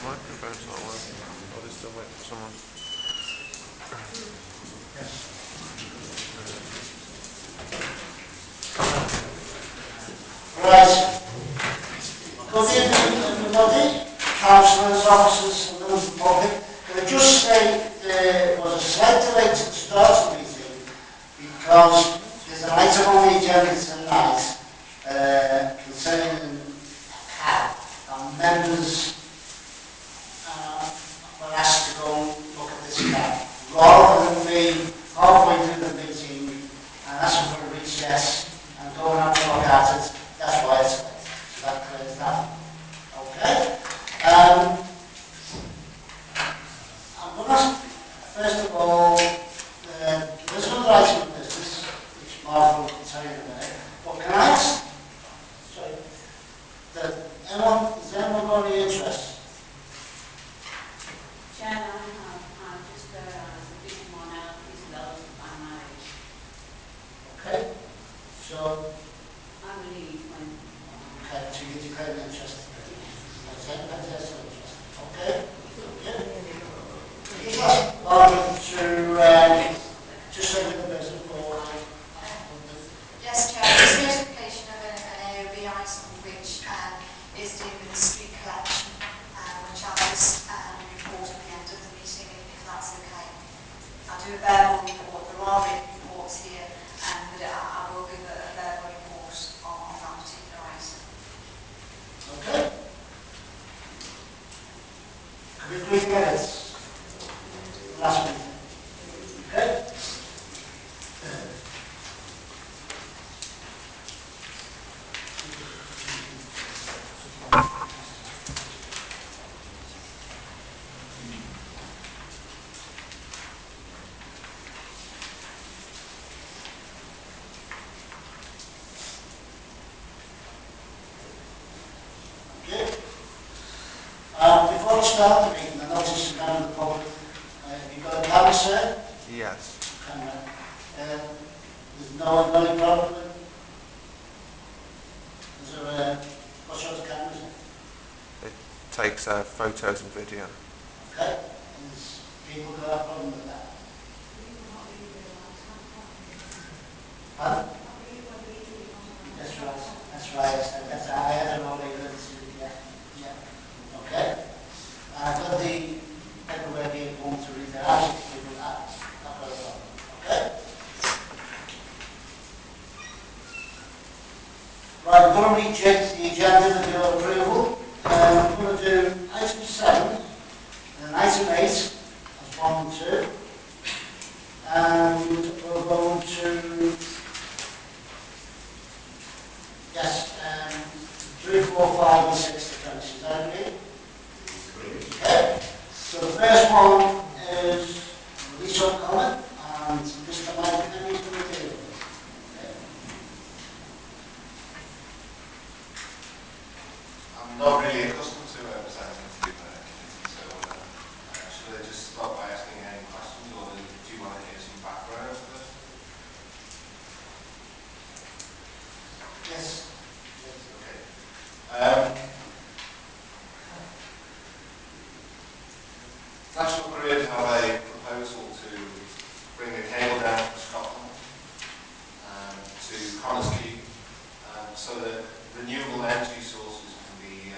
Microphone's not working. I'll just still wait for someone. Right. Good evening, everybody. Councillors, officers, and members of the public. Can I just say there was a slight delay to the start of the meeting because there's an item on the agenda tonight concerning a cab, and members were asked to go and look at this cab. Rather than me halfway through the meeting and asking for a recess and going out to look at it, that's why it's late. So that clears that. Okay? I'm going to, first of all, there's another item of business, which Mark will tell you in a minute. But can I ask, sorry, is anyone got any interest? Chair, I'm just submitting one out, is those by marriage. Okay? So, I'm really when. okay, so you declare an interest. That's it, that's an interest. Okay? Yeah. To just look at the business for Yes, Chair. It's notification of an AOB item which is dealing with the street collection, which I'll just report at the end of the meeting, if that's okay. I'll do a verbal report. There are written reports here, but I will give a verbal report on that particular item. okay? Can we agree to minutes? Last meeting. Okay? Okay. Before we start the meeting, I noticed the member of the public, you've got a camera, sir? Yes. Camera. There's no problem with it? Is there what sort of camera is it? It takes photos and video. Okay. There's people got a problem with that. Pardon? That's right. That's right. That's I had an old lady. Yeah. Yeah. Okay. I've got the paperwork here for to read it out. People that. I've got a problem. Okay. Right, I'm going to reject the agenda with your approval. I'm going to do item 7 and item 8 as 1 and 2. And we're going to, yes, 3, 4, 5 and 6 to finish. Is that okay? Okay. So the first one is Leasowe comment, and Mr. Mike Penny is going to deal with it. I'm not really accustomed to presenting to the committee, so should I just start by asking any questions, or do you want to hear some background first? Yes. Okay. National Grid have a proposal to bring a cable down from Scotland to Connors Quay, so that renewable energy sources can be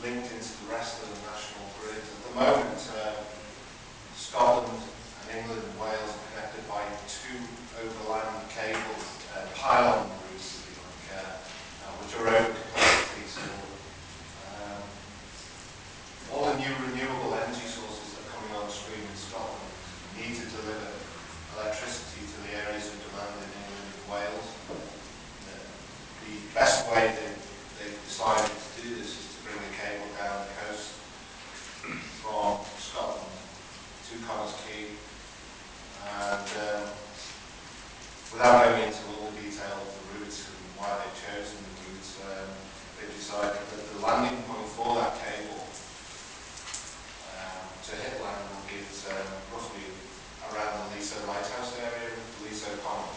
linked into the rest of the national grid. At the moment, Scotland and England and Wales are connected by 2 overland cable pylon routes, if you like, which are over capacity. So all the new renewable energy sources that are coming on stream in Scotland need to deliver electricity to the areas of demand in England and Wales. The best way they've decided to do this is to bring a cable down the coast from Scotland to Connors Quay, and without going into all the detail of the routes and why they've chosen the routes, they've decided that the landing point for that cable to hit land is roughly around the Leasowe lighthouse area, Leasowe Common.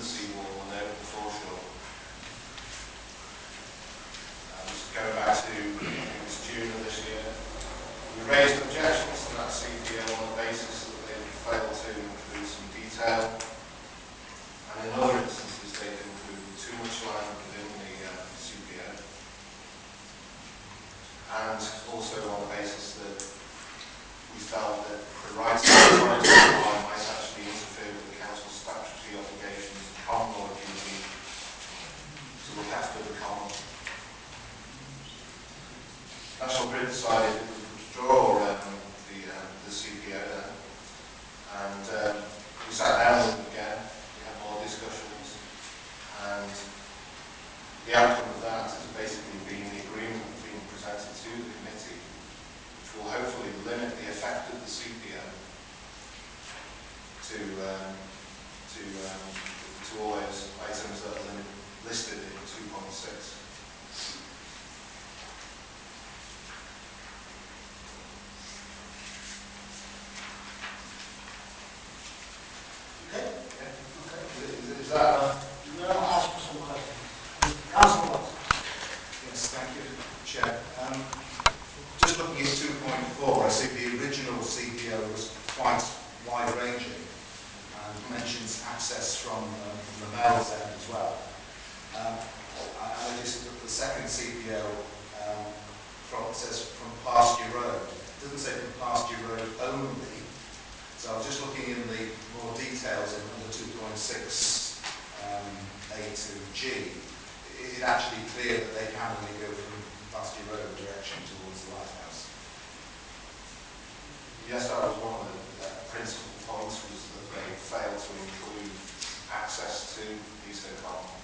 the seawall and over the foreshore. This is going back to, I think it was June of this year. We raised objections to that CPO on the basis that they failed to include some detail, and in other instances they've included too much land within the CPO, and also on the basis that we felt that the rights of the trying to apply might actually interfere with the council's statutory obligations and common law duty to look after the common. National Grid decided it would withdraw the CPO then, and we sat down with them again, we had more discussions, and the outcome of that has basically been the agreement being presented to the committee, which will hopefully limit the effect of the CPO to all those items that are listed in 2.6. Okay? Yeah. Okay. Is that enough? We're going to ask for some questions. Council, Yes, thank you, Chair. Just looking at 2.4, I see the original CPO was quite wide-ranging and mentions access from the Mel's end as well. I noticed that the second CPO says from pasture road. It doesn't say from pasture road only. So I was just looking in the more details in under 2.6 A to G. Is it actually clear that they can only go from pasture road direction towards the lighthouse? Yes, that was one of the principal points, was that they failed to include access to Leasowe Common.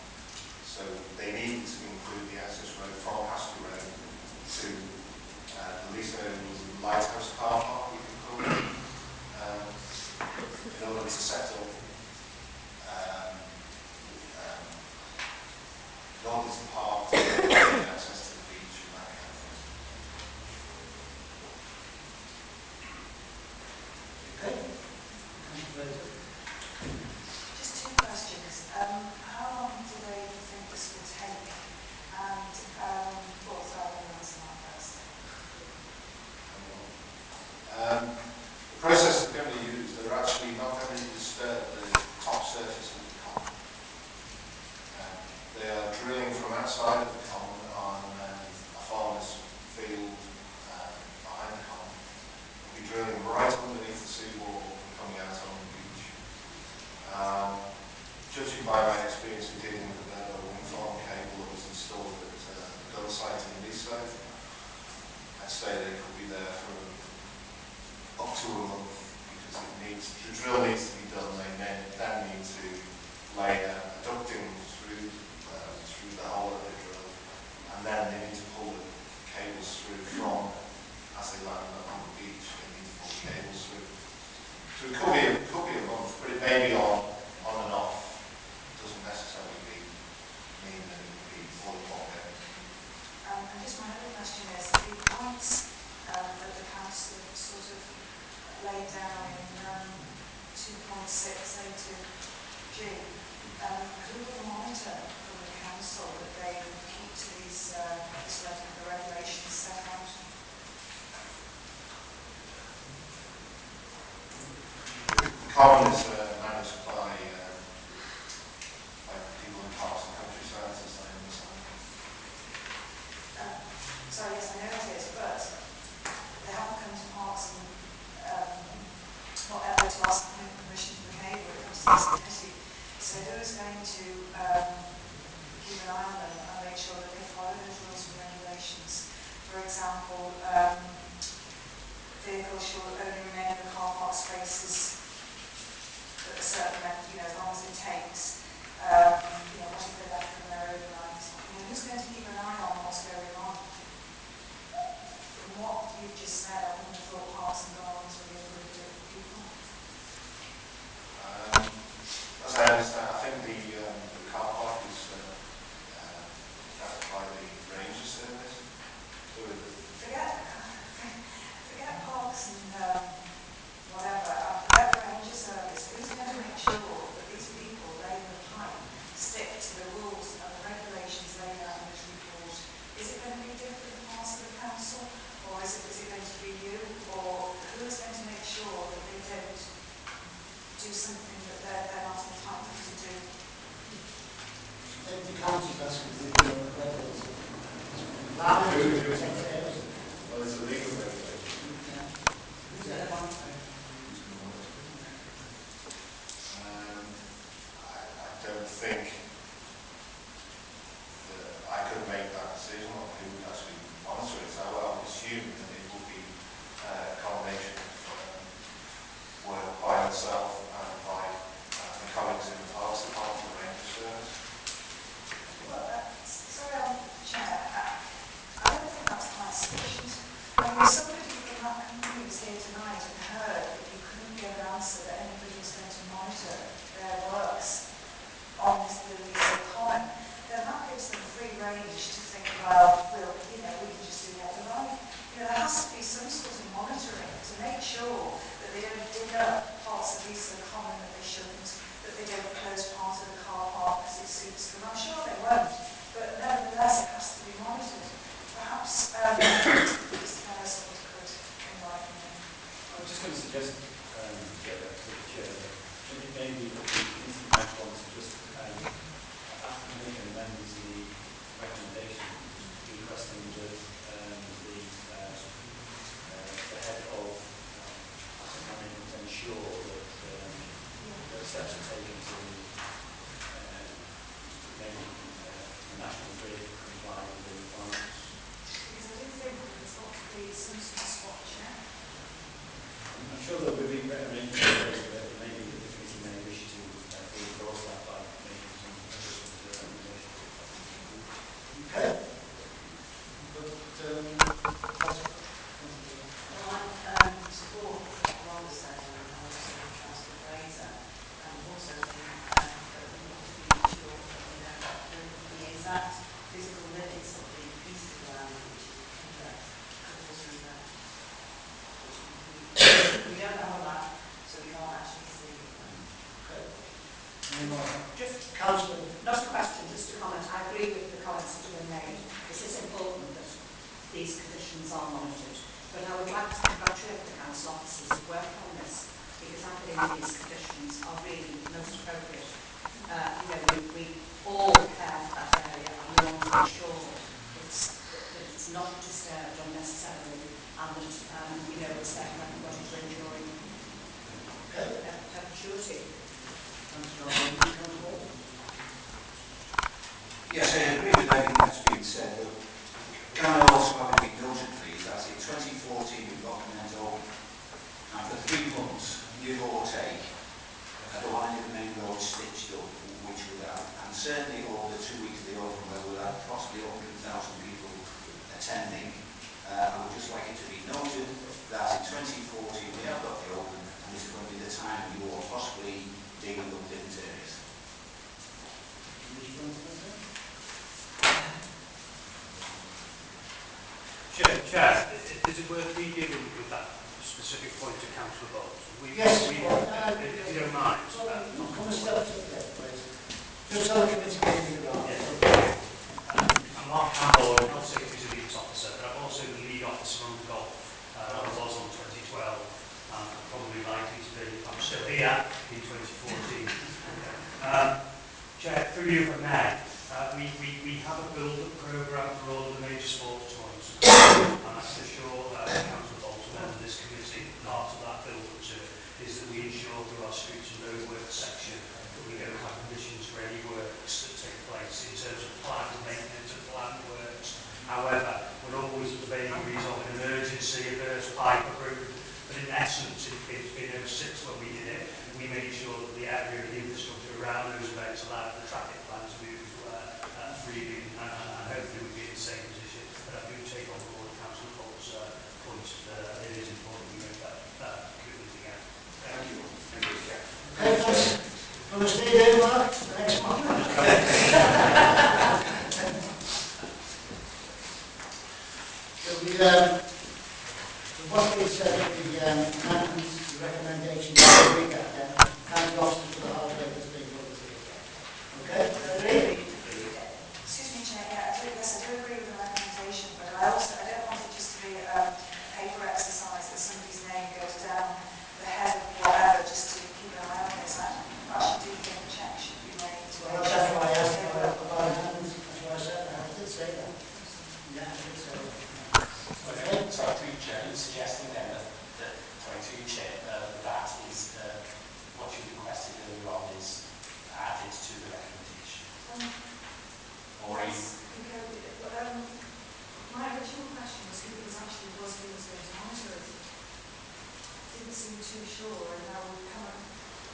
So they needed to include the access road from Pasture Road to the Leasowe Lighthouse car park, we can call it, in order to settle in order to park, to get access to the beach and that kind of thing. okay? Council Fraser. Just two questions. How long do they think this will take? And, well, sorry, let me answer that first. The process they're going to use, they're actually not going to disturb the top surface of the common. They are drilling from outside of the common on a farmer's field behind the common. They'll be drilling right underneath the seawall and coming out on the beach. Judging by my experience in dealing with a wind farm cable that was installed at the gun site in Leasowe, I'd say they could be there for up to a month, because the drill needs to be done. They then need to lay a ducting through the hole that they drilled, and then they need to pull the cables through from, as they land on the beach, they need to pull the cables through. So it could be a month, but it may be on and off. It doesn't necessarily mean that it will be all in one go. And just my other question is, the points that the council have sort of laid down in 2.6 A to G, who will monitor from the council that they keep to these the regulations set out? The common is managed by people in parks and countryside, as I understand. So yes, I know it is, but they haven't come to parks and whatever to ask permission for the cable. It comes to this committee. So who's going to keep an eye on them and make sure that they follow those rules and regulations? For example, vehicles should only remain in the car park spaces at a certain length, as long as it takes. What if they're left from there overnight? Who's going to keep an eye on what's going on? From what you've just said, I wouldn't have thought parks and gardens would be a good group of people. As I understand, I think the car park is looked after by the ranger service. So Forget parks and whatever. Forget the ranger service. Who's going to make sure that these people lay in the pipe that the committee might want to just, make an amendment to the recommendation, requesting that the head of asset management ensure that steps are taken to make the National Grid comply with the requirements. Because I do think that there's got to be some sort of spot check. I'm sure that we've been arranging it, but it may be that the committee may wish to reinforce that by making some adjustments to the recommendation. Okay. But, Well, I support what Rob has said and also Councillor Fraser, and also think that we need to be sure that we know the exact physical limits of the pieces of land which is under compulsory zone. Which we don't have a map, so we can't actually see. okay. Any more? Just, Councillor. not a question, just a comment. I agree with the comments that have been made. It is important that these conditions are monitored, but I would like to congratulate the council officers who work on this, because I believe these conditions are really most appropriate. We all care for that area, and we want to ensure that it's not disturbed unnecessarily, and that it's there for everybody to enjoy perpetuity. Yes, I agree with everything that's been said, but can I also have it be noted, please, that in 2014 we got the meant open, and for 3 months, give or take, the line of the main road stitched up, which would have, and certainly over the 2 weeks they opened, where we had possibly 100,000 people attending. I would just like it to be noted that in 2014 we have got the open, and this is going to be the time when you are possibly digging up different areas. Chair, is it worth me dealing with that specific point to Councillor Bowles? Yes, if you don't mind. Come and step up there, please. Just so the committee can be around. I'm Mark Campbell, I'm Health Safety Resilience Officer, but I'm also the lead officer on golf. I was on 2012, and I'm probably likely to be, I'm still here in 2014. Chair, through you if I may, we have a build-up programme for all of the major sports tournaments, and I can assure Councillor Bolton and this committee that part of that build-up to it is that we ensure through our streets and roadworks section that we don't have conditions for any works that take place in terms of planned maintenance and planned works. However, we're always at the vagaries of an emergency, a burst pipe, a broken, but in essence, in 06 when we did it, we made sure that the area of the infrastructure around those events allowed the traffic plans to move freely, and hopefully we'll be in the same position. But I do take on board Councillor Bolt's point that it is important we make that commitment again. Thank you. Thank you, Chair. Okay, from the stay there, Mark, the next one. What they said at the amendments, the recommendation, we read that again. County officers for the hard work that's being put to the okay? Excuse me, Chair. Yeah, I do agree with the recommendation, but I don't want it just to be a paper exercise that somebody's name goes down the head of whatever just to keep an eye on this. I actually do think a check should be made to Well, make that's sure why I asked that about amendments. That's why I said that. I did say that. Yeah, I did say that. Okay. Sorry, through you, Chair, are you suggesting then that that is what you requested earlier on is added to the recommendation? Yes, because my original question was who was going to monitor it. Didn't seem too sure, and now we've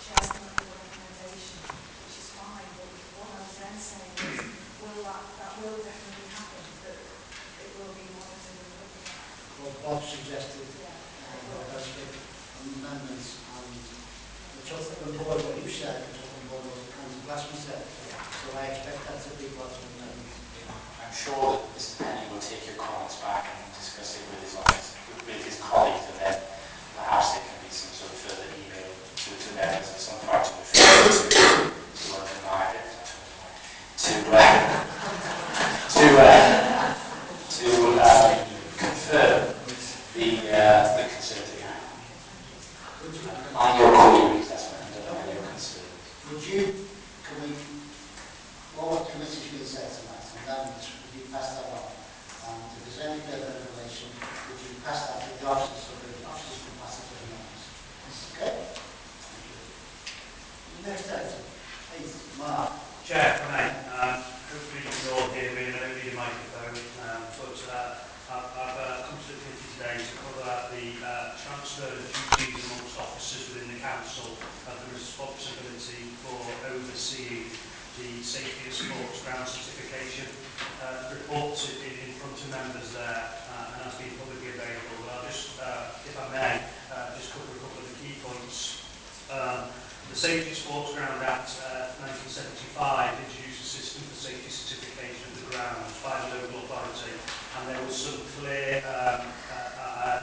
Chair's come up with a recommendation, which is fine, but what I was then saying is, that will definitely happen, that it will be monitored and looked at. Well, Bob suggested Yeah. amendments, and I took on board what you said, and took on board what Councillor Glassman said. So I expect that to be part of the amendments. I'm sure that Mr. Penny will take your comments back and discuss it with his office, with his colleagues, and then perhaps there can be some sort of further email to members at some point to refer to London Market to confirm the concerns that you have. And your queries, that's what I'm doing, and your concerns. can we, what committee's been set tonight, and then would you pass that on? And if there's any further information, would you pass that to the officers so the officers can pass it to the members? Okay? Thank you. Next item, 8, Mark. Chair, can I, hopefully you can all hear me and I don't need a microphone, but I've come to the committee today to cover the transfer of duties amongst officers within the council of the responsibility for overseeing the safety of sports ground certification. The report's in front of members there and has been publicly available, but I'll just, if I may, just cover a couple of the key points. The Safety Sports Ground Act 1975 introduced a system for safety certification of the grounds by the local authority, and there was some clear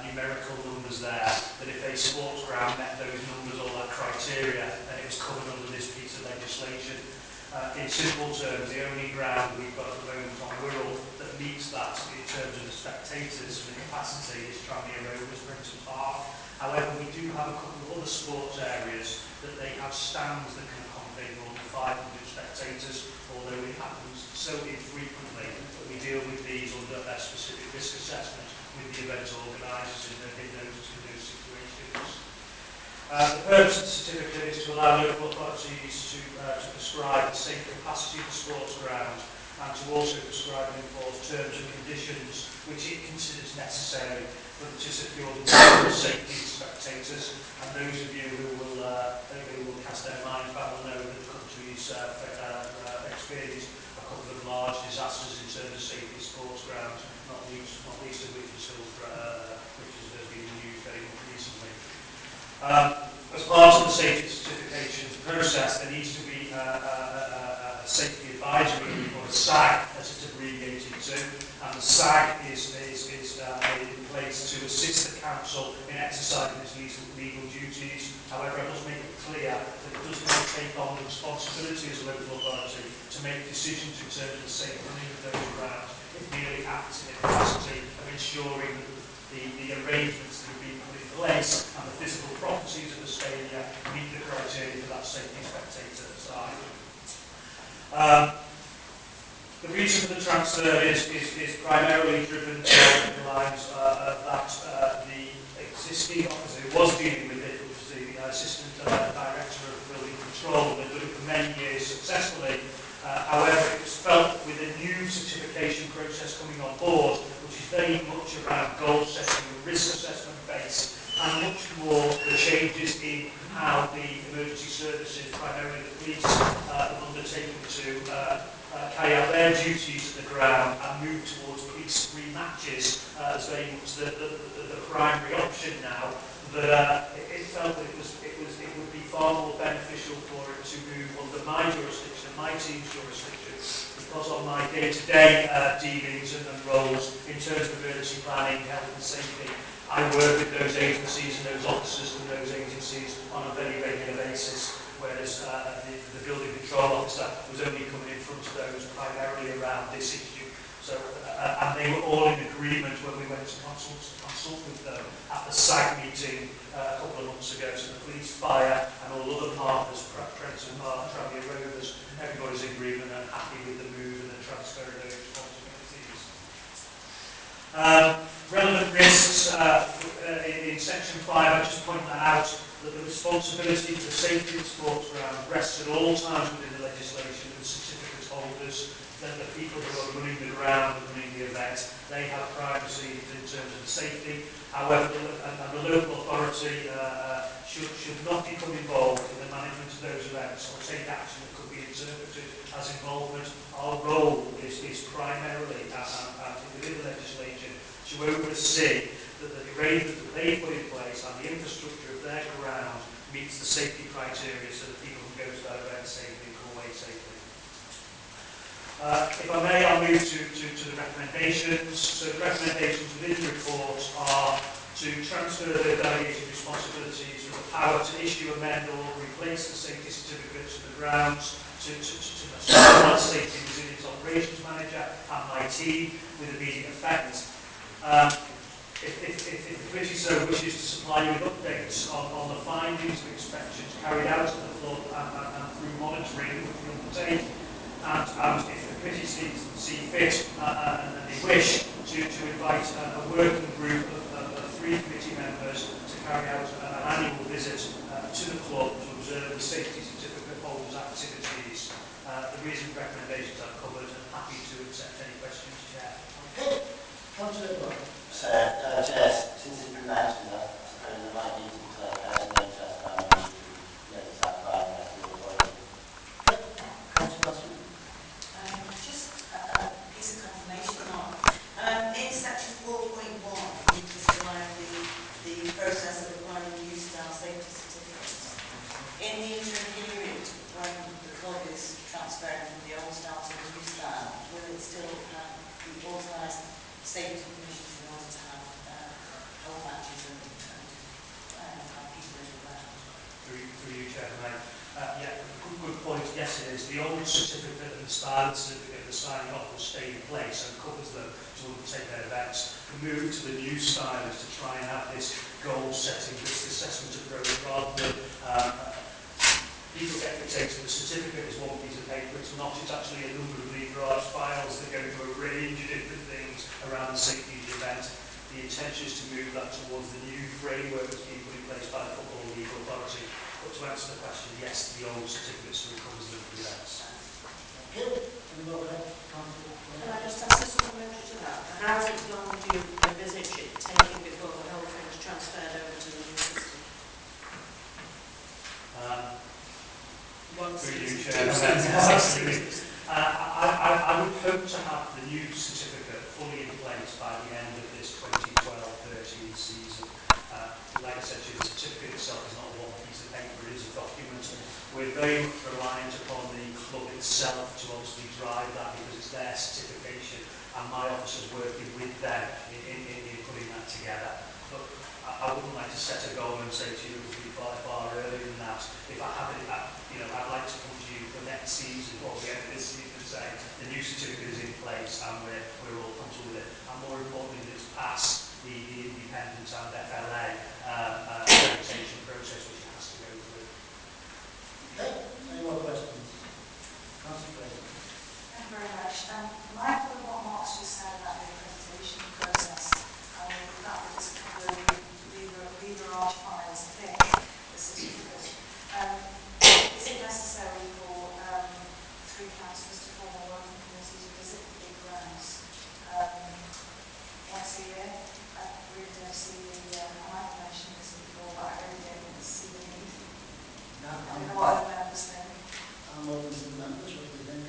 numerical numbers there that if a sports ground met those numbers or that criteria, then it was covered under this piece of legislation. In simple terms, the only ground we've got at the moment on Wirral that meets that in terms of the spectators and the capacity is Tranmere Rovers, Brinton Park. However, we do have a couple of other sports areas that they have stands that can accommodate more than 500 spectators, although it happens so infrequently that we deal with these under a specific risk assessment with the event organisers in those situations. The purpose of the certificate is to allow local authorities to prescribe the safe capacity of the sports ground and to also prescribe and enforce terms and conditions which it considers necessary to secure the general safety of spectators. And those of you who will cast their minds back will know that the country's experienced a couple of large disasters in terms of safety of sports grounds, not least of which was Hillsborough, which has been in the news very recently. As part of the safety certification process, there needs to be a safety advisory or a SAG, as it's abbreviated to, and the SAG is in place to assist the council in exercising its legal duties. However, I must make it clear that it does not take on the responsibility as a local authority to make decisions in terms of the safe running of those grounds. It merely acts in the capacity of ensuring that the arrangements that have been put in place and the physical properties of the stadium meet the criteria for that safety spectator side. The reason for the transfer is primarily driven along the lines that the existing officer who was dealing with it, which was the Assistant Director of Building Control, and had done it for many years successfully. However, it was felt with a new certification process coming on board, which is very much around goal setting and risk assessment based, and much more the changes in how the emergency services, primarily the police, have undertaken to carry out their duties at the ground and move towards police-free matches as very much the primary option now. That it felt that it would be far more beneficial for it to move under my jurisdiction, my team's jurisdiction, because on my day-to-day dealings and roles in terms of emergency planning, health and safety, I work with those agencies and those officers from those agencies on a very regular basis, whereas the building control officer was only coming in front of those primarily around this issue. So, and they were all in agreement when we went to consult with them at the SAG meeting a couple of months ago. So the police, fire and all other partners, Prenton Park, Tranmere Rovers, everybody's in agreement and happy with the move and the transfer of those responsibilities. Relevant risks in section 5, I just point that out, that the responsibility for the safety of the sports ground rests at all times within the legislation with certificate holders, that the people who are running the ground and running the event, they have privacy in terms of the safety. However, the local authority should not become involved in the management of those events or take action that could be interpreted as involvement. Our role is primarily, and within the legislation, to oversee that the arrangement that they put in place and the infrastructure of their ground meets the safety criteria so that people can go to that event safely and come away safely. If I may, I'll move to the recommendations. So the recommendations within the report are to transfer the delegated responsibilities of the power to issue, amend or replace the safety certificates of the grounds to the Safety and Resilience Operations Manager and my team with immediate effect. if the committee so wishes to supply you with updates on the findings of inspections carried out at the flood and through monitoring which we undertake, and if the committee see fit and they wish to invite a working group of 3 committee members to carry out an annual visit to the club to observe the safety certificate holders' activities. The reasoned recommendations I've covered, and happy to accept any questions, Chair. Okay. Councillor Block. Chair, since it's been mentioned, I suppose I might need to declare personal interest and I need to get this out by the rest of the authority. Councillor Bassman. Just a piece of confirmation, Mark. In section 4.1, you describe the process of acquiring new style safety certificates. In the interim period, when the club is transferring from the old style to the new style, will it still be authorised safety permissions in order to have home matches and have people in the ground? Through you, Chair, yeah, good point. Yes, it is. The old certificate and the style certificate, the signing off will stay in place and covers them to undertake their events. The move to the new style is to try and have this goal setting, this assessment approach, rather than people get fixated. The certificate is one piece of paper. It's not. It's actually a number of lever arch files that go to a range of different things around the safety of the event. The intention is to move that towards the new framework that's being put in place by the Football Legal Authority. But to answer the question, yes, the old certificate still covers them for the events. Okay. Any more councillor? Can I just ask a supplementary to that? How long do you envisage it taking before the whole thing is transferred over to the new system? Through you, Chair. I would hope to have the new certificate fully in place by the end of this 2012-13 season. Like I said to you, the certificate itself is not one piece of paper, it is a document. We're very much reliant upon the club itself to obviously drive that because it's their certification and my officers working with them in putting that together. But I wouldn't like to set a goal and say to you it will be far earlier than that. If I have it, I'd like to come to you for next season or the end of this season and say the new certificate is in place and we're all comfortable with it. And more importantly, that it's passed the independent and FLA accreditation process which it has to go through. Okay. Any more questions? Councillor Fraser. Thank you very much. Mindful of what Mark's just said about the accreditation process and the fact that there's a couple of lever arch files to pick the certificate, is it necessary for 3 councillors to form a working committee to visit the big grounds once a year? I really don't see I might have mentioned this before, but I really don't see the need. I don't know what other members think. I'm open to the members. What do you think?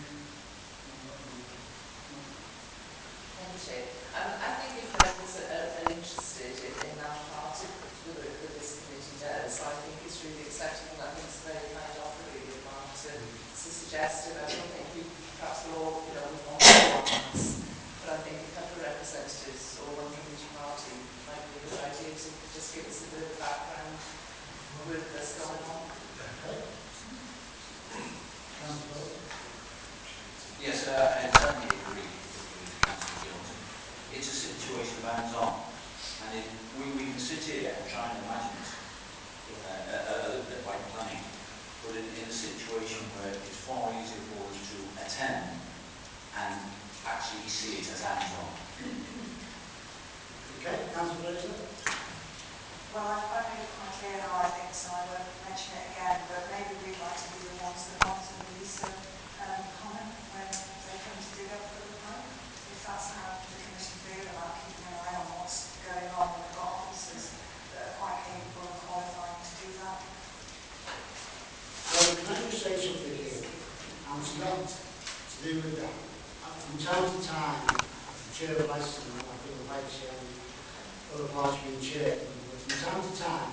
Thank you. I think if members are interested in that part of that this committee does, I think it's really acceptable. I think it's a very kind offer really of Mark to suggest it. I don't think we perhaps all, would want to do once, but I think a couple of representatives or one from each party might be a good idea to just give us a bit of background with what's going on. Okay. Councillor. Yes, I certainly agree with Councillor Gilt. It's a situation of hands-on, and we can sit here and try and imagine it a little bit like planning, but in a situation where it's far easier for us to attend and actually see it as hands-on. Okay, Councillor Fraser. Well, I've made it quite clear how I think, so I won't mention it again, but maybe we'd like to be the ones that monitor the Leasowe common when they come to dig up for the pipe, if that's how the commission feel about keeping an eye on what's going on, and we've got officers that are quite capable and qualified to do that. Well, can I just say something here? And it's not to do with that. From time to time, the chair of licensing, I feel the vice chair and other parts being chaired, but from time to time,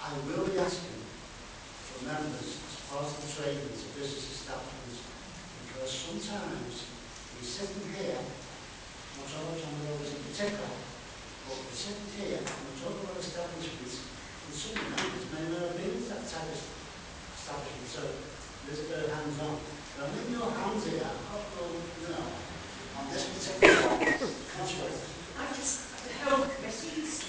I will be asking for members as part of the training to business establishments, because sometimes we're sitting here, I'm not talking about John Rovers in particular, but we're sitting here and we're talking about establishments, and some of the members may not have been to that type of establishment, so there's a bit of hands-on. But I'm in your hands here, I've got no, on this particular one, concentrate. The whole committee is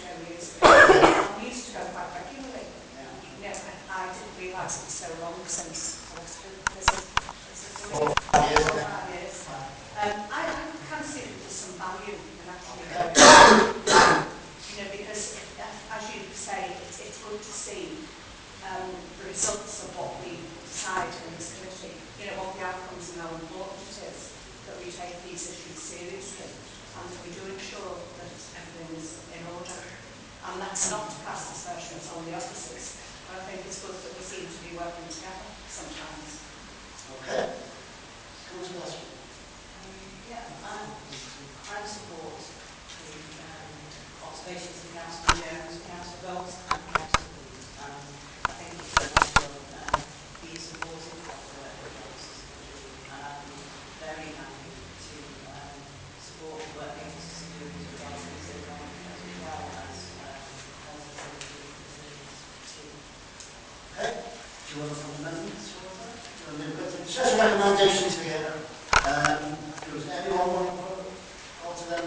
take these issues seriously and that we do ensure that everything is in order. And that's not to cast aspersions on the officers, but I think it's good that we seem to be working together sometimes. Okay. Councillor Ashford. I support the observations of Councillor Jones, Councillor Gold and Councillor Reid. I think it's a matter of being supportive of the work that the officers are doing, and I'd be very happy to support the work the officers are doing as regards to these as well as health and safety concerns too. Okay. Do you want to put amendments or whatever? We've got special recommendations here. Does anyone want to alter them?